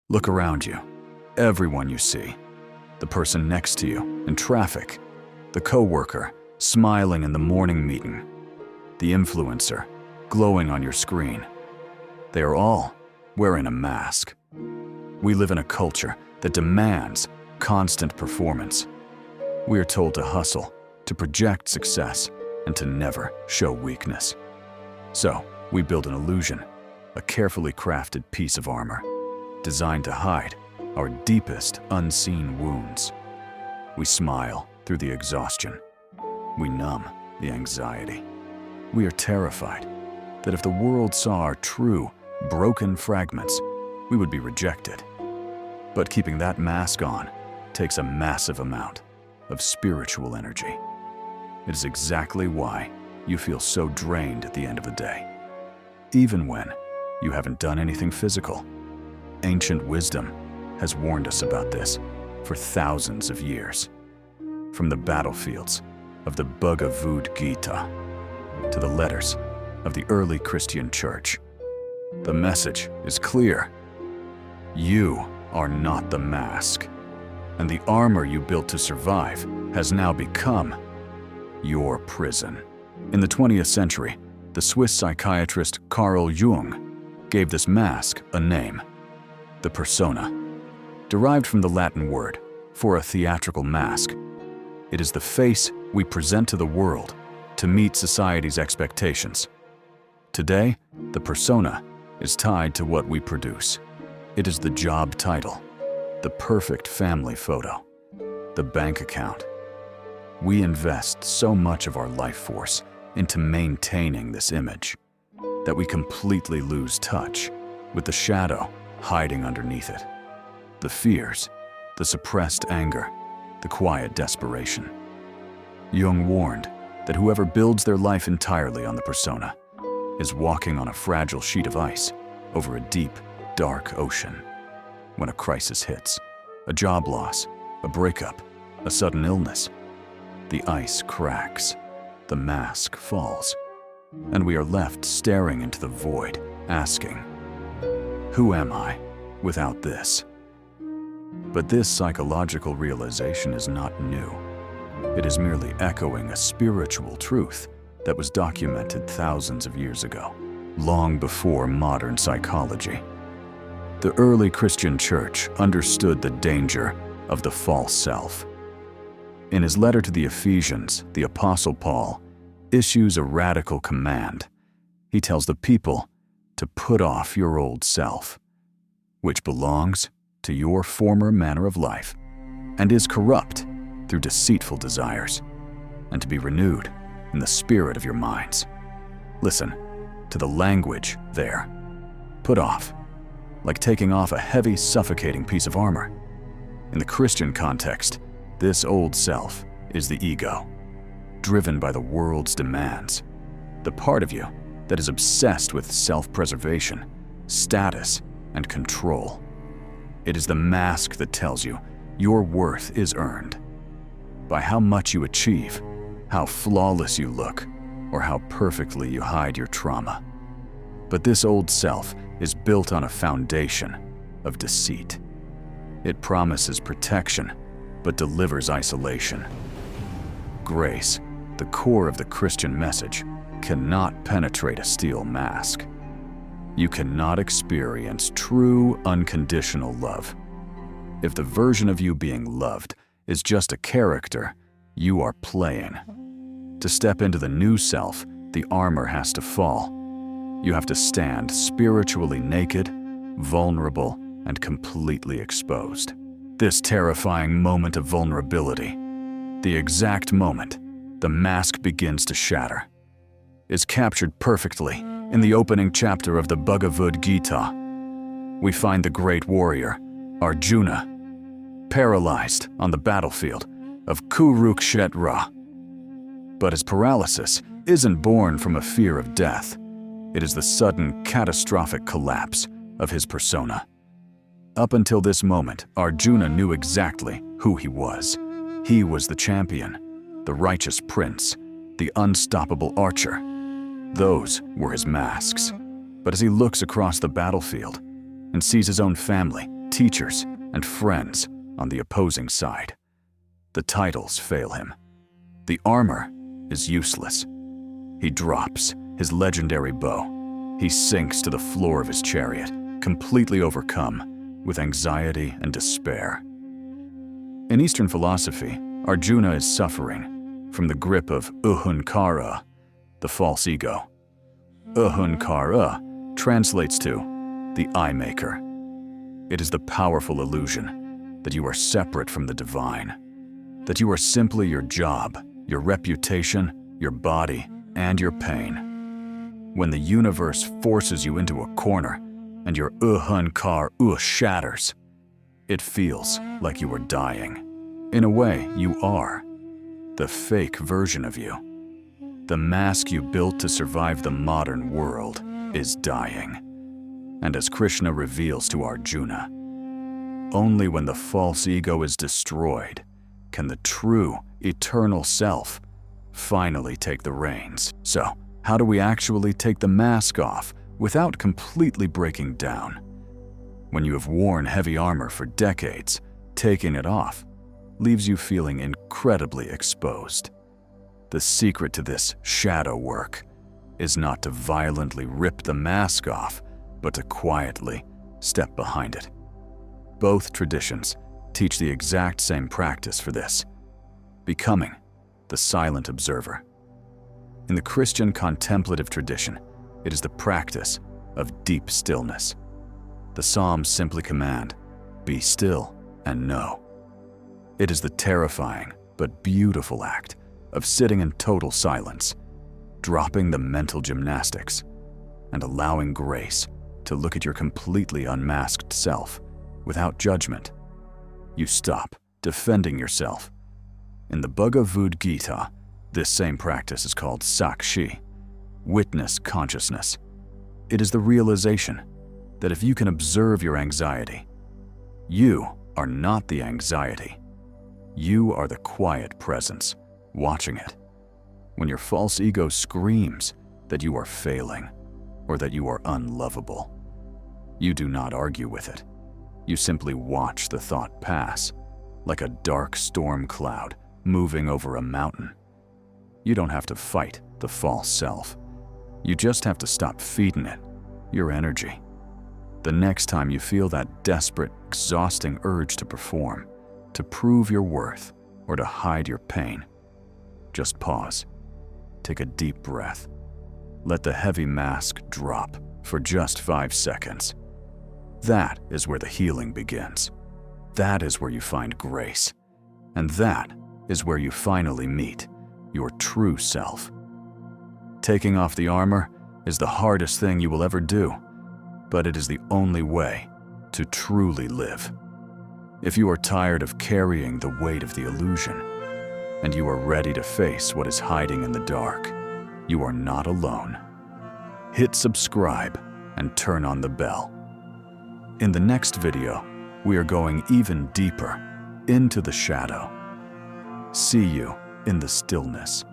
Look around you. Everyone you see. The person next to you in traffic. The coworker smiling in the morning meeting. The influencer glowing on your screen. They are all wearing a mask. We live in a culture that demands constant performance. We are told to hustle, to project success, and to never show weakness. So, we build an illusion, a carefully crafted piece of armor, designed to hide our deepest unseen wounds. We smile through the exhaustion. We numb the anxiety. We are terrified that if the world saw our true, broken fragments, we would be rejected. But keeping that mask on takes a massive amount of spiritual energy. It is exactly why you feel so drained at the end of the day, even when you haven't done anything physical. Ancient wisdom has warned us about this for thousands of years. From the battlefields of the Bhagavad Gita to the letters of the early Christian church, the message is clear. You are not the mask, and the armor you built to survive has now become your prison. In the 20th century, the Swiss psychiatrist Carl Jung gave this mask a name, the persona. Derived from the Latin word for a theatrical mask, it is the face we present to the world to meet society's expectations. Today, the persona is tied to what we produce. It is the job title, the perfect family photo, the bank account. We invest so much of our life force into maintaining this image that we completely lose touch with the shadow hiding underneath it. The fears, the suppressed anger, the quiet desperation. Jung warned that whoever builds their life entirely on the persona is walking on a fragile sheet of ice over a deep, dark ocean. When a crisis hits, a job loss, a breakup, a sudden illness, the ice cracks, the mask falls, and we are left staring into the void, asking, "Who am I without this?" But this psychological realization is not new. It is merely echoing a spiritual truth that was documented thousands of years ago, long before modern psychology. The early Christian church understood the danger of the false self. In his letter to the Ephesians, the Apostle Paul issues a radical command. He tells the people to put off your old self, which belongs to your former manner of life and is corrupt through deceitful desires, and to be renewed in the spirit of your minds. Listen to the language there. Put off, like taking off a heavy, suffocating piece of armor. In the Christian context, this old self is the ego, driven by the world's demands, the part of you that is obsessed with self-preservation, status, and control. It is the mask that tells you your worth is earned by how much you achieve, how flawless you look, or how perfectly you hide your trauma. But this old self is built on a foundation of deceit. It promises protection, but delivers isolation. Grace, the core of the Christian message, cannot penetrate a steel mask. You cannot experience true, unconditional love. If the version of you being loved is just a character, you are playing. To step into the new self, the armor has to fall. You have to stand spiritually naked, vulnerable, and completely exposed. This terrifying moment of vulnerability, the exact moment the mask begins to shatter, is captured perfectly in the opening chapter of the Bhagavad Gita. We find the great warrior, Arjuna, paralyzed on the battlefield of Kurukshetra. But his paralysis isn't born from a fear of death. It is the sudden, catastrophic collapse of his persona. Up until this moment, Arjuna knew exactly who he was. He was the champion, the righteous prince, the unstoppable archer. Those were his masks. But as he looks across the battlefield and sees his own family teachers, and friends on the opposing side. The titles fail him. The armor is useless. He drops his legendary bow. He sinks to the floor of his chariot, completely overcome with anxiety and despair. In Eastern philosophy, Arjuna is suffering from the grip of Ahankara, the false ego. Ahankara translates to the eye maker. It is the powerful illusion that you are separate from the divine, that you are simply your job, your reputation, your body, and your pain. When the universe forces you into a corner and your Ahankara shatters, it feels like you are dying. In a way, you are. The fake version of you. The mask you built to survive the modern world is dying. And as Krishna reveals to Arjuna, only when the false ego is destroyed can the true, eternal self finally take the reins. So, how do we actually take the mask off without completely breaking down? When you have worn heavy armor for decades, taking it off leaves you feeling incredibly exposed. The secret to this shadow work is not to violently rip the mask off, but to quietly step behind it. Both traditions teach the exact same practice for this: becoming the silent observer. In the Christian contemplative tradition, it is the practice of deep stillness. The Psalms simply command, "Be still and know." It is the terrifying but beautiful act of sitting in total silence, dropping the mental gymnastics, and allowing grace to look at your completely unmasked self without judgment. You stop defending yourself. In the Bhagavad Gita, this same practice is called Sakshi, witness consciousness. It is the realization that if you can observe your anxiety, you are not the anxiety. You are the quiet presence watching it. When your false ego screams that you are failing or that you are unlovable, you do not argue with it. You simply watch the thought pass, like a dark storm cloud moving over a mountain. You don't have to fight the false self. You just have to stop feeding it your energy. The next time you feel that desperate, exhausting urge to perform, to prove your worth, or to hide your pain, just pause. Take a deep breath. Let the heavy mask drop for just 5 seconds. That is where the healing begins. That is where you find grace. And that is where you finally meet your true self. Taking off the armor is the hardest thing you will ever do, but it is the only way to truly live. If you are tired of carrying the weight of the illusion, and you are ready to face what is hiding in the dark, you are not alone. Hit subscribe and turn on the bell. In the next video, we are going even deeper into the shadow. See you in the stillness.